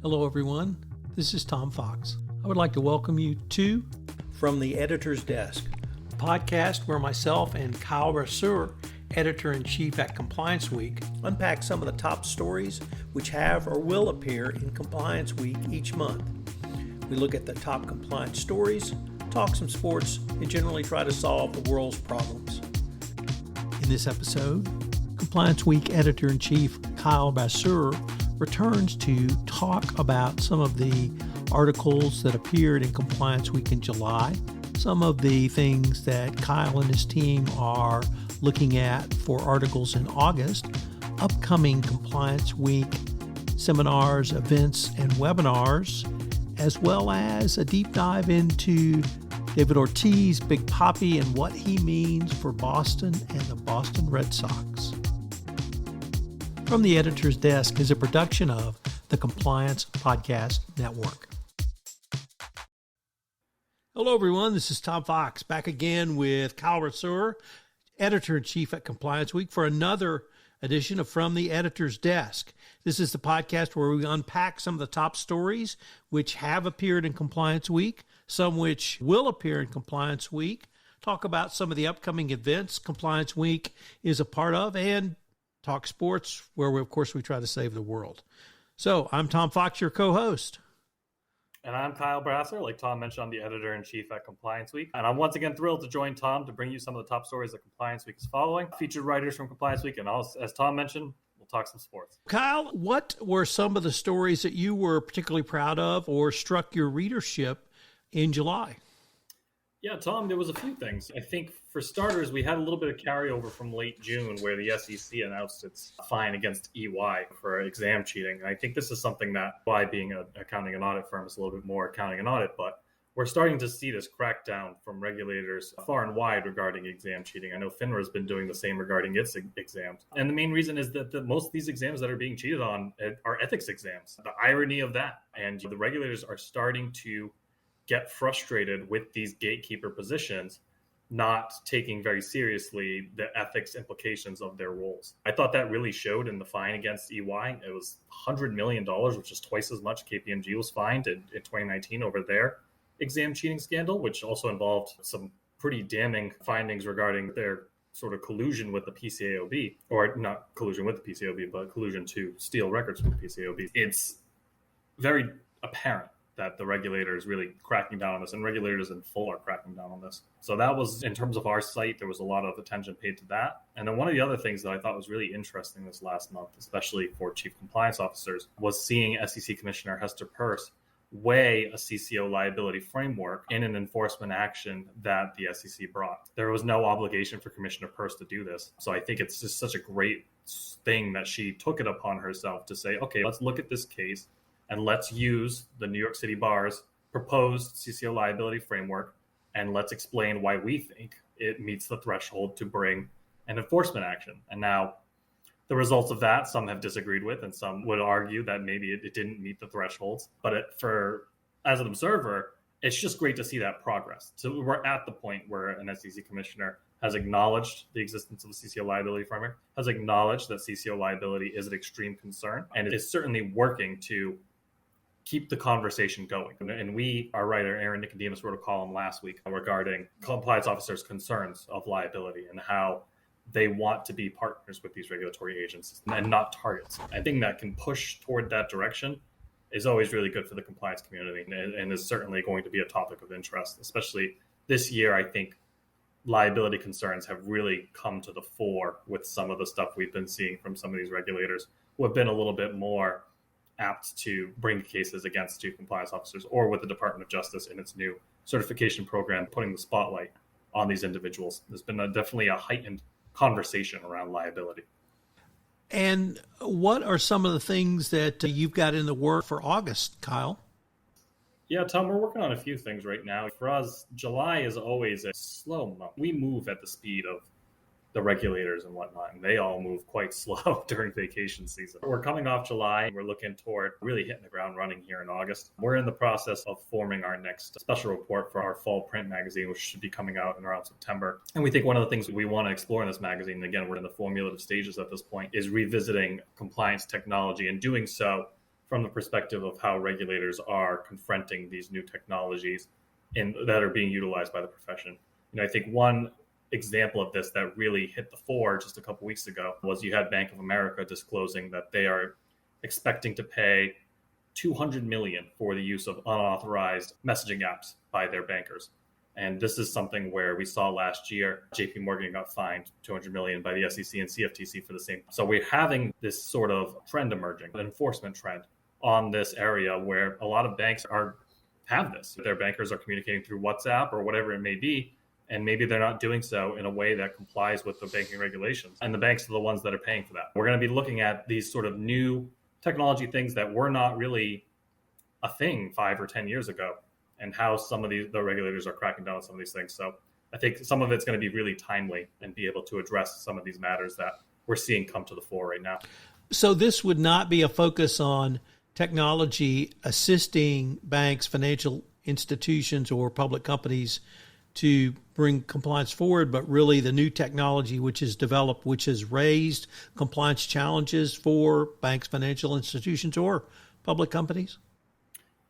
Hello, everyone. This is Tom Fox. I would like to welcome you to From the Editor's Desk, a podcast where myself and Kyle Brasseur, Editor-in-Chief at Compliance Week, unpack some of the top stories which have or will appear in Compliance Week each month. We look at the top compliance stories, talk some sports, and generally try to solve the world's problems. In this episode, Compliance Week Editor-in-Chief Kyle Brasseur returns to talk about some of the articles that appeared in Compliance Week in July, some of the things that Kyle and his team are looking at for articles in August, upcoming Compliance Week seminars, events, and webinars, as well as a deep dive into David Ortiz, Big Papi, and what he means for Boston and the Boston Red Sox. From the Editor's Desk is a production of the Compliance Podcast Network. Hello, everyone. This is Tom Fox, back again with Kyle Brasseur, Editor-in-Chief at Compliance Week, for another edition of From the Editor's Desk. This is the podcast where we unpack some of the top stories which have appeared in Compliance Week, some which will appear in Compliance Week, talk about some of the upcoming events Compliance Week is a part of, and talk sports, where we try to save the world. So I'm Tom Fox, your co-host. And I'm Kyle Brasseur, like Tom mentioned, I'm the Editor-in-Chief at Compliance Week. And I'm once again thrilled to join Tom to bring you some of the top stories that Compliance Week is following, featured writers from Compliance Week, and also, as Tom mentioned, we'll talk some sports. Kyle, what were some of the stories that you were particularly proud of or struck your readership in July? Yeah, Tom, there was a few things. I think for starters, we had a little bit of carryover from late June where the SEC announced its fine against EY for exam cheating. And I think this is something that, EY being an accounting and audit firm, is a little bit more accounting and audit, but we're starting to see this crackdown from regulators far and wide regarding exam cheating. I know FINRA has been doing the same regarding its exams. And the main reason is that most of these exams that are being cheated on are ethics exams. The irony of that. And the regulators are starting to get frustrated with these gatekeeper positions, not taking very seriously the ethics implications of their roles. I thought that really showed in the fine against EY. It was $100 million, which is twice as much KPMG was fined in 2019 over their exam cheating scandal, which also involved some pretty damning findings regarding their sort of collusion with the PCAOB, or not collusion with the PCAOB, but collusion to steal records from the PCAOB. It's very apparent that the regulators really cracking down on this, and regulators in full are cracking down on this. So that was, in terms of our site, there was a lot of attention paid to that. And then one of the other things that I thought was really interesting this last month, especially for chief compliance officers, was seeing SEC Commissioner Hester Peirce weigh a CCO liability framework in an enforcement action that the SEC brought. There was no obligation for Commissioner Peirce to do this. So I think it's just such a great thing that she took it upon herself to say, okay, let's look at this case and let's use the New York City Bar's proposed CCO liability framework, and let's explain why we think it meets the threshold to bring an enforcement action. And now the results of that, some have disagreed with, and some would argue that maybe it didn't meet the thresholds. But as an observer, it's just great to see that progress. So we're at the point where an SEC commissioner has acknowledged the existence of the CCO liability framework, has acknowledged that CCO liability is an extreme concern, and it is certainly working to keep the conversation going. And our writer, Aaron Nicodemus, wrote a column last week regarding compliance officers' concerns of liability and how they want to be partners with these regulatory agencies and not targets. I think that can push toward that direction is always really good for the compliance community, and is certainly going to be a topic of interest, especially this year. I think liability concerns have really come to the fore with some of the stuff we've been seeing from some of these regulators who have been a little bit more apt to bring cases against chief compliance officers, or with the Department of Justice in its new certification program, putting the spotlight on these individuals. There's been definitely a heightened conversation around liability. And what are some of the things that you've got in the work for August, Kyle? Yeah, Tom, we're working on a few things right now. For us, July is always a slow month. We move at the speed of the regulators and whatnot, and they all move quite slow during vacation season. We're coming off July, and we're looking toward really hitting the ground running here in August. We're in the process of forming our next special report for our fall print magazine, which should be coming out in around September. And we think one of the things we want to explore in this magazine, and again, we're in the formulative stages at this point, is revisiting compliance technology, and doing so from the perspective of how regulators are confronting these new technologies that are being utilized by the profession. I think one example of this that really hit the fore just a couple weeks ago was you had Bank of America disclosing that they are expecting to pay $200 million for the use of unauthorized messaging apps by their bankers. And this is something where we saw last year, JP Morgan got fined $200 million by the SEC and CFTC for the same. So we're having this sort of trend emerging, an enforcement trend on this area where a lot of banks have this. Their bankers are communicating through WhatsApp or whatever it may be, and maybe they're not doing so in a way that complies with the banking regulations. And the banks are the ones that are paying for that. We're going to be looking at these sort of new technology things that were not really a thing 5 or 10 years ago, and how some of the regulators are cracking down on some of these things. So I think some of it's going to be really timely and be able to address some of these matters that we're seeing come to the fore right now. So this would not be a focus on technology assisting banks, financial institutions, or public companies to bring compliance forward, but really the new technology which is developed, which has raised compliance challenges for banks, financial institutions, or public companies?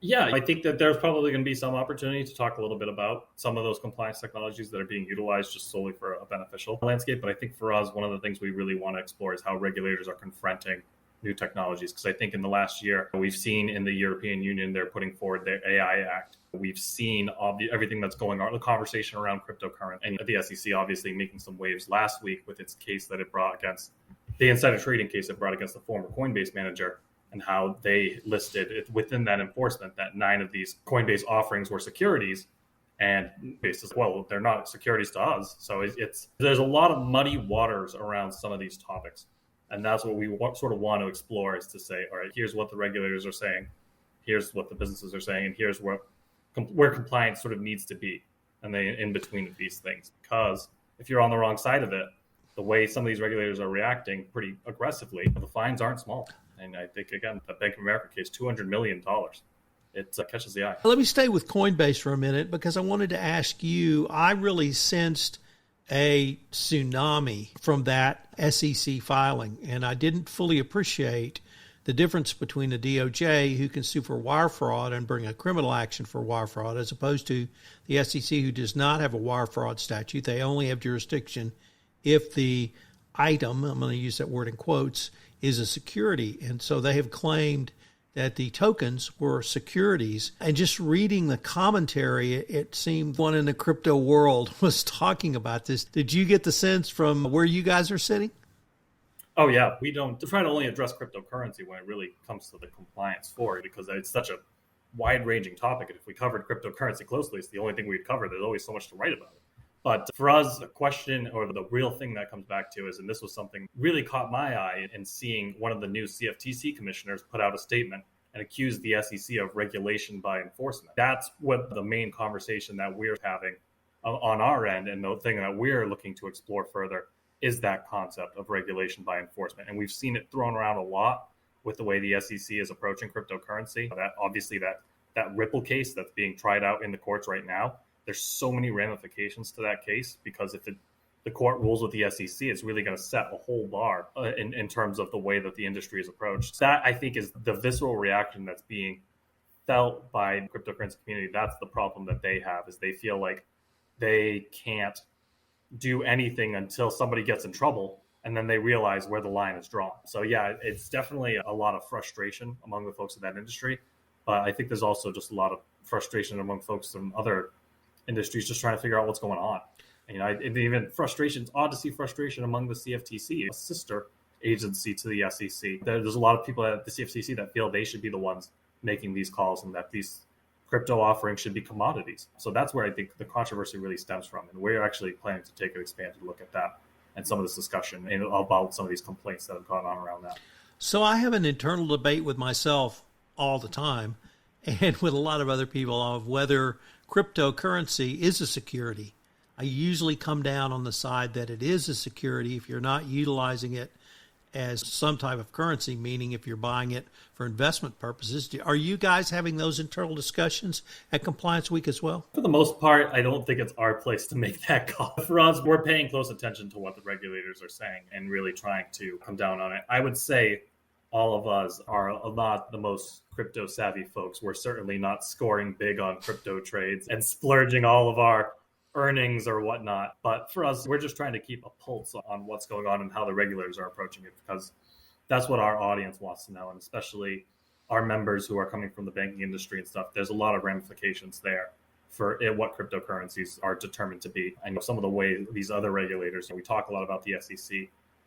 Yeah, I think that there's probably going to be some opportunity to talk a little bit about some of those compliance technologies that are being utilized just solely for a beneficial landscape. But I think for us, one of the things we really want to explore is how regulators are confronting new technologies. Because I think in the last year, we've seen in the European Union, they're putting forward their AI Act. We've seen everything that's going on, the conversation around cryptocurrency, and the SEC obviously making some waves last week with its case that it brought against the insider trading case it brought against the former Coinbase manager, and how they listed it within that enforcement that 9 of these Coinbase offerings were securities. And basis, well, they're not securities to us. So there's a lot of muddy waters around some of these topics. And that's what we sort of want to explore, is to say, all right, here's what the regulators are saying, here's what the businesses are saying, and here's where compliance sort of needs to be, and then in between of these things. Because if you're on the wrong side of it, the way some of these regulators are reacting pretty aggressively, the fines aren't small. And I think, again, the Bank of America case, $200 million, it catches the eye. Let me stay with Coinbase for a minute, because I wanted to ask you, I really sensed a tsunami from that SEC filing, and I didn't fully appreciate the difference between the DOJ, who can sue for wire fraud and bring a criminal action for wire fraud, as opposed to the SEC, who does not have a wire fraud statute. They only have jurisdiction if the item, I'm going to use that word in quotes, is a security. And so they have claimed that the tokens were securities. And just reading the commentary, it seemed one in the crypto world was talking about this. Did you get the sense from where you guys are sitting? Oh, yeah. We don't try to only address cryptocurrency when it really comes to the compliance for it, because it's such a wide-ranging topic. And if we covered cryptocurrency closely, it's the only thing we'd cover. There's always so much to write about it. But for us, the question, or the real thing that comes back to is, and this was something really caught my eye in seeing one of the new CFTC commissioners put out a statement and accuse the SEC of regulation by enforcement. That's what the main conversation that we're having on our end, and the thing that we're looking to explore further is that concept of regulation by enforcement. And we've seen it thrown around a lot with the way the SEC is approaching cryptocurrency. That obviously that Ripple case that's being tried out in the courts right now, there's so many ramifications to that case, because if the court rules with the SEC, it's really going to set a whole bar in terms of the way that the industry is approached. That, I think, is the visceral reaction that's being felt by the cryptocurrency community. That's the problem that they have, is they feel like they can't do anything until somebody gets in trouble, and then they realize where the line is drawn. So yeah, it's definitely a lot of frustration among the folks in that industry. But I think there's also just a lot of frustration among folks from other industries just trying to figure out what's going on. Even frustration, it's odd to see frustration among the CFTC, a sister agency to the SEC. There's a lot of people at the CFTC that feel they should be the ones making these calls, and that these crypto offerings should be commodities. So that's where I think the controversy really stems from. And we're actually planning to take an expanded look at that and some of this discussion and about some of these complaints that have gone on around that. So I have an internal debate with myself all the time, and with a lot of other people, of whether cryptocurrency is a security. I usually come down on the side that it is a security if you're not utilizing it as some type of currency, meaning if you're buying it for investment purposes. Are you guys having those internal discussions at Compliance Week as well? For the most part, I don't think it's our place to make that call. For us, we're paying close attention to what the regulators are saying and really trying to come down on it. I would say all of us are not the most crypto savvy folks. We're certainly not scoring big on crypto trades and splurging all of our earnings or whatnot. But for us, we're just trying to keep a pulse on what's going on and how the regulators are approaching it, because that's what our audience wants to know. And especially our members who are coming from the banking industry and stuff, there's a lot of ramifications there for what cryptocurrencies are determined to be. I know some of the ways these other regulators, we talk a lot about the SEC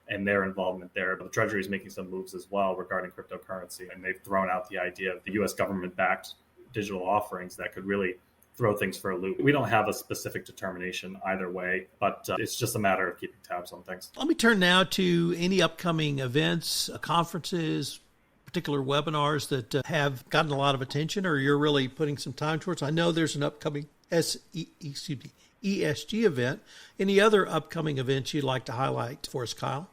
and their involvement there, but the Treasury is making some moves as well regarding cryptocurrency. And they've thrown out the idea of the US government-backed digital offerings that could really throw things for a loop. We don't have a specific determination either way, but it's just a matter of keeping tabs on things. Let me turn now to any upcoming events, conferences, particular webinars that have gotten a lot of attention or you're really putting some time towards. I know there's an upcoming ESG event. Any other upcoming events you'd like to highlight for us, Kyle?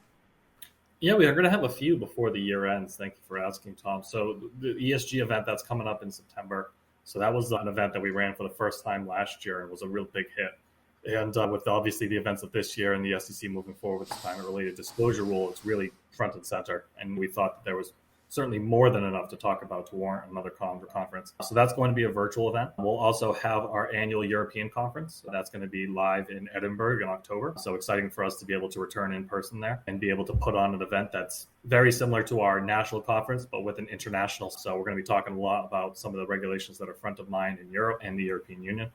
Yeah, we are going to have a few before the year ends. Thank you for asking, Tom. So the ESG event that's coming up in September. So that was an event that we ran for the first time last year and was a real big hit. And with obviously the events of this year and the SEC moving forward with the climate-related disclosure rule, it's really front and center. And we thought that there was certainly more than enough to talk about to warrant another conference. So that's going to be a virtual event. We'll also have our annual European conference. So that's going to be live in Edinburgh in October. So exciting for us to be able to return in person there and be able to put on an event that's very similar to our national conference, but with an international. So we're going to be talking a lot about some of the regulations that are front of mind in Europe and the European Union.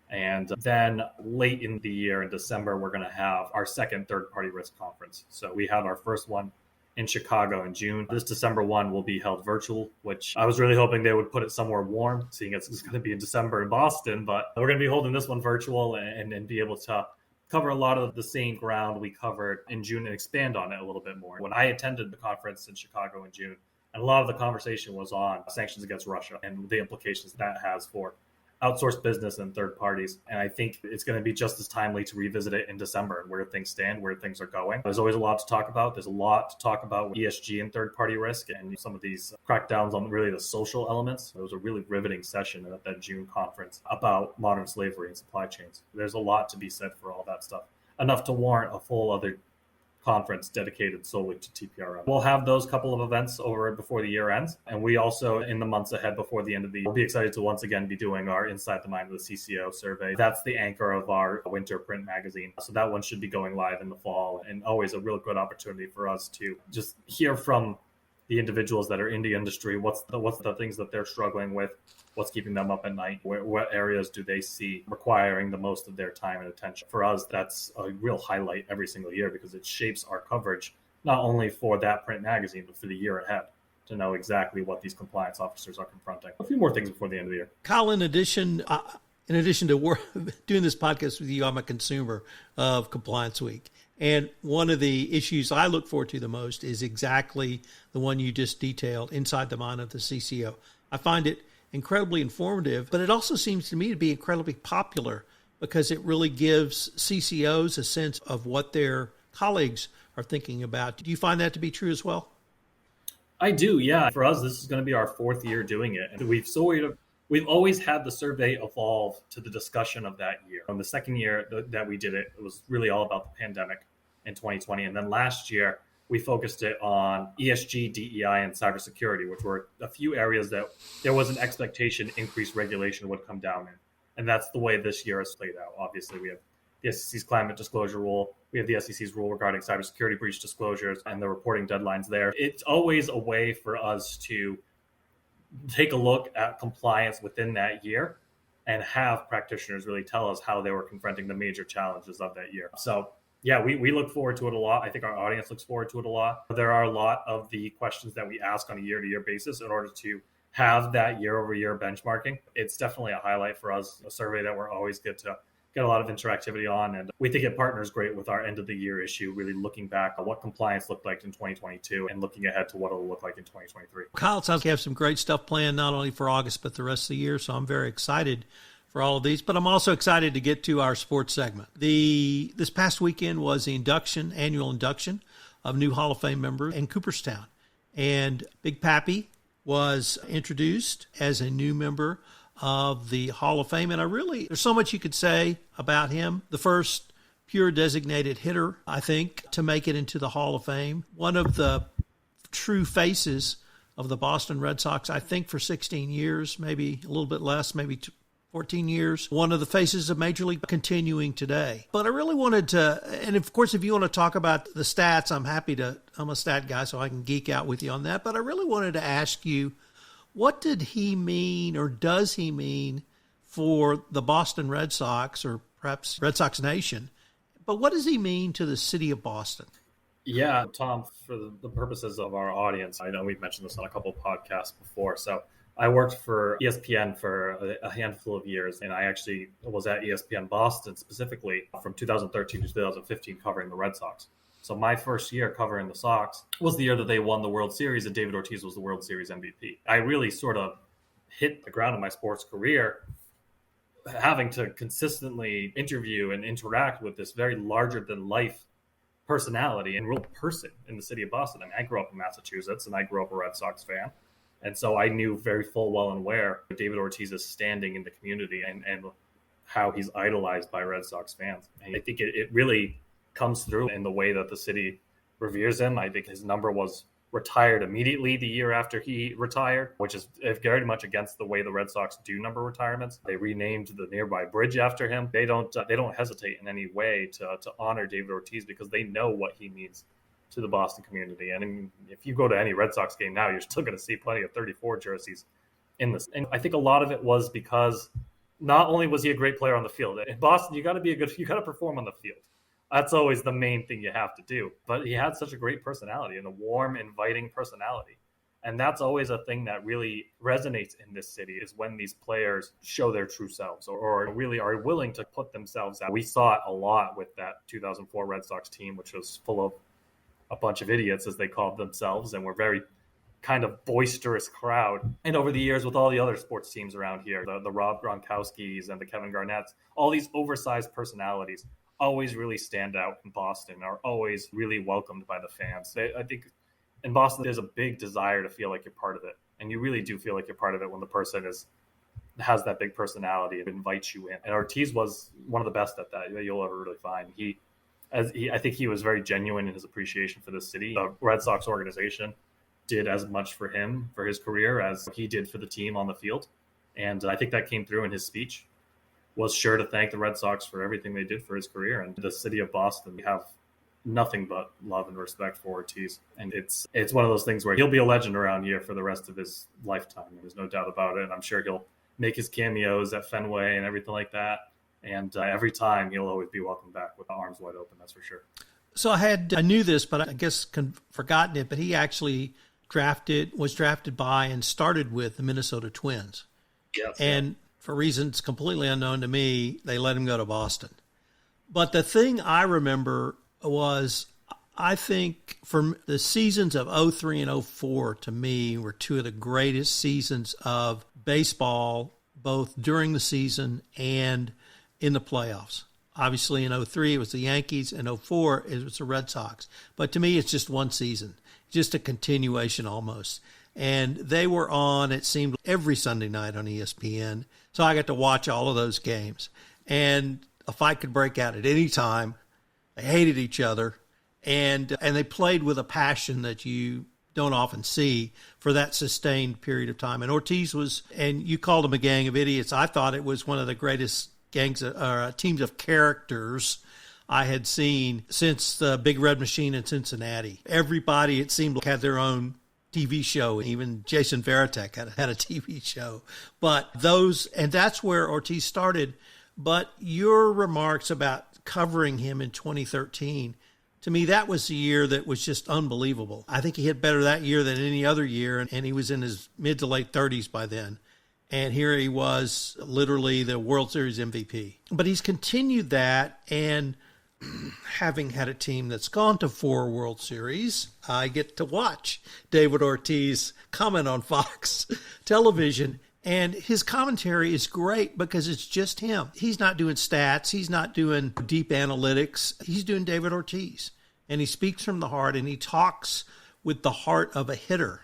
And then late in the year, in December, we're going to have our second third-party risk conference. So we have our first one in Chicago in June. This December 1 will be held virtual, which I was really hoping they would put it somewhere warm, seeing it's going to be in December in Boston, but we're going to be holding this one virtual and be able to cover a lot of the same ground we covered in June and expand on it a little bit more. When I attended the conference in Chicago in June, and a lot of the conversation was on sanctions against Russia and the implications that has for outsourced business and third parties. And I think it's going to be just as timely to revisit it in December and where things stand, where things are going. There's always a lot to talk about. There's a lot to talk about with ESG and third party risk and some of these crackdowns on really the social elements. It was a really riveting session at that June conference about modern slavery and supply chains. There's a lot to be said for all that stuff. Enough to warrant a full other conference dedicated solely to TPRM. We'll have those couple of events over before the year ends. And we also, in the months ahead before the end of the year, we'll be excited to once again be doing our Inside the Mind of the CCO survey. That's the anchor of our winter print magazine. So that one should be going live in the fall, and always a real good opportunity for us to just hear from the individuals that are in the industry. What's the things that they're struggling with? What's keeping them up at night? What areas do they see requiring the most of their time and attention? For us, that's a real highlight every single year because it shapes our coverage, not only for that print magazine, but for the year ahead to know exactly what these compliance officers are confronting. A few more things before the end of the year. Kyle, in addition to doing this podcast with you, I'm a consumer of Compliance Week. And one of the issues I look forward to the most is exactly the one you just detailed, Inside the Mind of the CCO. I find it incredibly informative, but it also seems to me to be incredibly popular because it really gives CCOs a sense of what their colleagues are thinking about. Do you find that to be true as well? I do, yeah. For us, this is going to be our fourth year doing it. And we've always had the survey evolve to the discussion of that year. On the second year that we did it, it was really all about the pandemic in 2020. And then last year, we focused it on ESG, DEI, and cybersecurity, which were a few areas that there was an expectation increased regulation would come down in. And that's the way this year has played out. Obviously, we have the SEC's climate disclosure rule. We have the SEC's rule regarding cybersecurity breach disclosures and the reporting deadlines there. It's always a way for us to take a look at compliance within that year and have practitioners really tell us how they were confronting the major challenges of that year. So yeah, we look forward to it a lot. I think our audience looks forward to it a lot. There are a lot of the questions that we ask on a year-to-year basis in order to have that year-over-year benchmarking. It's definitely a highlight for us, a survey that we're always good to get a lot of interactivity on. And we think it partners great with our end of the year issue, really looking back at what compliance looked like in 2022 and looking ahead to what it'll look like in 2023. Kyle, it sounds like you have some great stuff planned, not only for August, but the rest of the year. So I'm very excited for all of these, but I'm also excited to get to our sports segment. This past weekend was the annual induction of new Hall of Fame members in Cooperstown. And Big Pappy was introduced as a new member of the Hall of Fame. And there's so much you could say about him. The first pure designated hitter, I think, to make it into the Hall of Fame. One of the true faces of the Boston Red Sox, I think, for 16 years, maybe a little bit less, maybe 14 years. One of the faces of Major League continuing today. But I really wanted to, and of course, if you want to talk about the stats, I'm a stat guy, so I can geek out with you on that. But I really wanted to ask you, what did he mean, or does he mean, for the Boston Red Sox, or perhaps Red Sox Nation? But what does he mean to the city of Boston? Yeah, Tom, for the purposes of our audience, I know we've mentioned this on a couple of podcasts before. So I worked for ESPN for a handful of years, and I actually was at ESPN Boston specifically from 2013 to 2015 covering the Red Sox. So my first year covering the Sox was the year that they won the World Series, and David Ortiz was the World Series MVP. I really sort of hit the ground in my sports career having to consistently interview and interact with this very larger-than-life personality and real person in the city of Boston. I mean, I grew up in Massachusetts, and I grew up a Red Sox fan. And so I knew very full well and where David Ortiz's standing in the community and how he's idolized by Red Sox fans. And I think it really comes through in the way that the city reveres him. I think his number was retired immediately the year after he retired, which is very much against the way the Red Sox do number retirements. They renamed the nearby bridge after him. They don't hesitate in any way to honor David Ortiz because they know what he means to the Boston community. And I mean, if you go to any Red Sox game now, you're still going to see plenty of 34 jerseys in this. And I think a lot of it was because not only was he a great player on the field, in Boston, you got to perform on the field. That's always the main thing you have to do. But he had such a great personality and a warm, inviting personality. And that's always a thing that really resonates in this city is when these players show their true selves or really are willing to put themselves out. We saw it a lot with that 2004 Red Sox team, which was full of a bunch of idiots, as they called themselves, and were very kind of boisterous crowd. And over the years with all the other sports teams around here, the Rob Gronkowskis and the Kevin Garnetts, all these oversized personalities always really stand out in Boston, are always really welcomed by the fans. I think in Boston, there's a big desire to feel like you're part of it. And you really do feel like you're part of it when the person has that big personality and invites you in. And Ortiz was one of the best at that you'll ever really find. I think he was very genuine in his appreciation for the city. The Red Sox organization did as much for him, for his career, as he did for the team on the field. And I think that came through in his speech. Was sure to thank the Red Sox for everything they did for his career. And the city of Boston, we have nothing but love and respect for Ortiz. And it's one of those things where he'll be a legend around here for the rest of his lifetime. There's no doubt about it. And I'm sure he'll make his cameos at Fenway and everything like that. And every time he'll always be welcomed back with arms wide open, that's for sure. So I knew this, but I guess forgotten it, but he actually was drafted by and started with the Minnesota Twins. Yes. And for reasons completely unknown to me, they let him go to Boston. But the thing I remember was, I think from the seasons of 03 and 04 to me were two of the greatest seasons of baseball, both during the season and in the playoffs. Obviously in 03 it was the Yankees, and 04 it was the Red Sox. But to me it's just one season, just a continuation almost. And they were on, it seemed, every Sunday night on ESPN. So I got to watch all of those games. And a fight could break out at any time. They hated each other. And they played with a passion that you don't often see for that sustained period of time. And Ortiz was, and you called them a gang of idiots. I thought it was one of the greatest teams of characters I had seen since the Big Red Machine in Cincinnati. Everybody, it seemed, had their own TV show. Even Jason Varitek had a TV show. But and that's where Ortiz started. But your remarks about covering him in 2013, to me, that was the year that was just unbelievable. I think he hit better that year than any other year, and he was in his mid to late 30s by then. And here he was, literally the World Series MVP. But he's continued that, and having had a team that's gone to 4 World Series, I get to watch David Ortiz comment on Fox television, and his commentary is great because it's just him. He's not doing stats. He's not doing deep analytics. He's doing David Ortiz, and he speaks from the heart, and he talks with the heart of a hitter,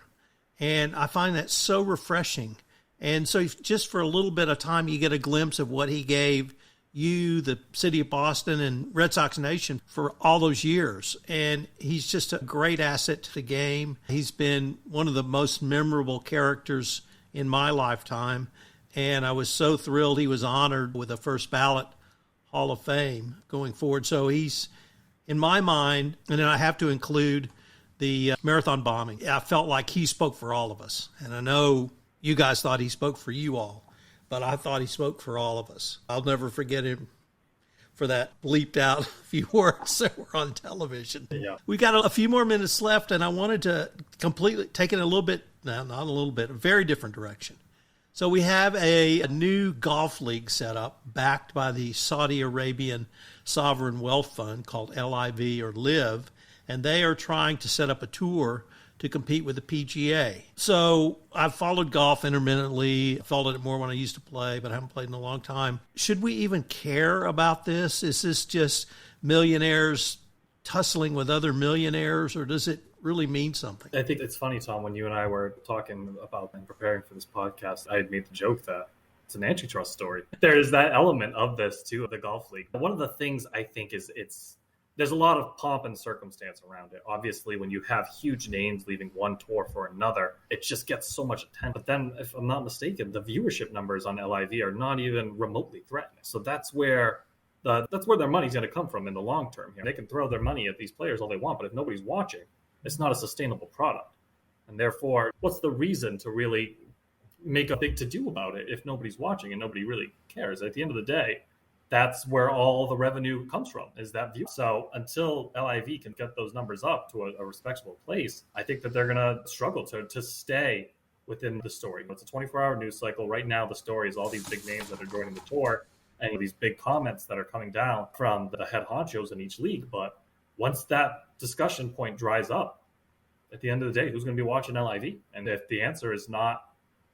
and I find that so refreshing. And so just for a little bit of time, you get a glimpse of what he gave you, the city of Boston, and Red Sox Nation for all those years. And he's just a great asset to the game. He's been one of the most memorable characters in my lifetime. And I was so thrilled he was honored with a first ballot Hall of Fame going forward. So he's, in my mind, and then I have to include the marathon bombing. I felt like he spoke for all of us. And I know you guys thought he spoke for you all, but I thought he spoke for all of us. I'll never forget him for that bleeped out few words that were on television. Yeah. We got a few more minutes left, and I wanted to completely take it a little bit, no, not a little bit, a very different direction. So we have a new golf league set up backed by the Saudi Arabian Sovereign Wealth Fund called LIV or LIV, and they are trying to set up a tour to compete with the PGA. So I've followed golf intermittently, followed it more when I used to play, but I haven't played in a long time. Should we even care about this? Is this just millionaires tussling with other millionaires, or does it really mean something? I think it's funny, Tom, when you and I were talking about and preparing for this podcast, I had made the joke that it's an antitrust story. There's that element of this too, of the golf league. One of the things I think is there's a lot of pomp and circumstance around it. Obviously, when you have huge names leaving one tour for another, it just gets so much attention. But then, if I'm not mistaken, the viewership numbers on LIV are not even remotely threatening. So that's where their money's going to come from in the long term. They can throw their money at these players all they want, but if nobody's watching, it's not a sustainable product. And therefore, what's the reason to really make a big to-do about it if nobody's watching and nobody really cares? At the end of the day, that's where all the revenue comes from, is that view. So until LIV can get those numbers up to a respectable place, I think that they're going to struggle to stay within the story. It's a 24-hour news cycle. Right now, the story is all these big names that are joining the tour and these big comments that are coming down from the head honchos in each league. But once that discussion point dries up, at the end of the day, who's going to be watching LIV? And if the answer is not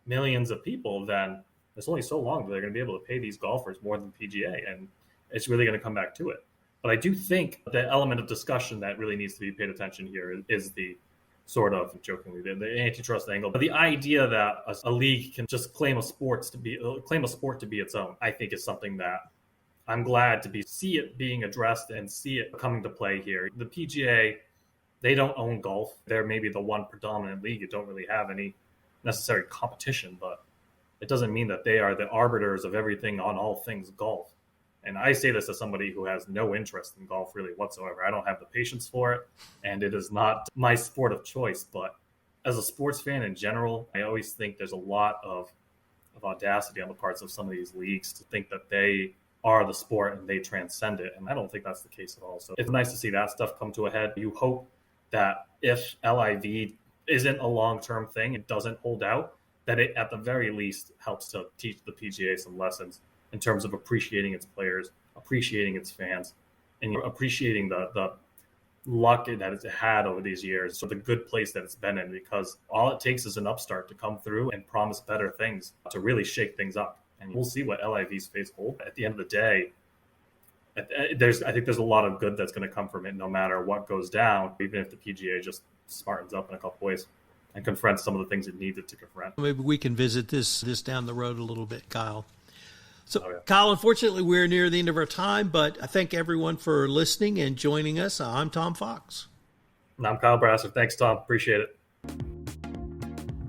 millions of people, then there's only so long that they're going to be able to pay these golfers more than PGA, and it's really going to come back to it. But I do think the element of discussion that really needs to be paid attention here is the sort of, jokingly, the antitrust angle. But the idea that a league can just claim a sport to be its own, I think is something that I'm glad to see it being addressed and see it coming to play here. The PGA, they don't own golf. They're maybe the one predominant league. You don't really have any necessary competition, but it doesn't mean that they are the arbiters of everything on all things golf. And I say this as somebody who has no interest in golf really whatsoever. I don't have the patience for it, and it is not my sport of choice. But as a sports fan in general, I always think there's a lot of audacity on the parts of some of these leagues to think that they are the sport and they transcend it. And I don't think that's the case at all. So it's nice to see that stuff come to a head. You hope that if LIV isn't a long-term thing, it doesn't hold out, that it at the very least helps to teach the PGA some lessons in terms of appreciating its players, appreciating its fans, and appreciating the luck that it's had over these years, so the good place that it's been in, because all it takes is an upstart to come through and promise better things to really shake things up. And we'll see what LIV's face hold. At the end of the day, I think there's a lot of good that's going to come from it, no matter what goes down, even if the PGA just smartens up in a couple ways and confronts some of the things it needed to confront. Maybe we can visit this down the road a little bit, Kyle. So, Kyle, unfortunately, we're near the end of our time, but I thank everyone for listening and joining us. I'm Tom Fox. And I'm Kyle Brasseur. Thanks, Tom. Appreciate it.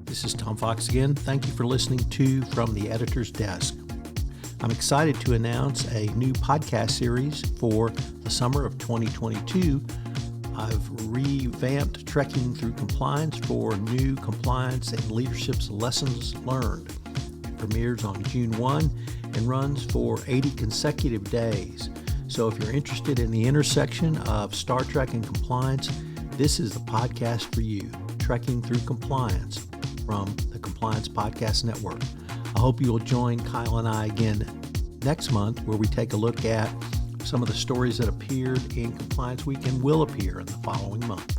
This is Tom Fox again. Thank you for listening to From the Editor's Desk. I'm excited to announce a new podcast series for the summer of 2022. I've revamped Trekking Through Compliance for new compliance and leadership's lessons learned. It premieres on June 1 and runs for 80 consecutive days. So if you're interested in the intersection of Star Trek and compliance, this is the podcast for you, Trekking Through Compliance from the Compliance Podcast Network. I hope you'll join Kyle and I again next month, where we take a look at some of the stories that appeared in Compliance Week and will appear in the following month.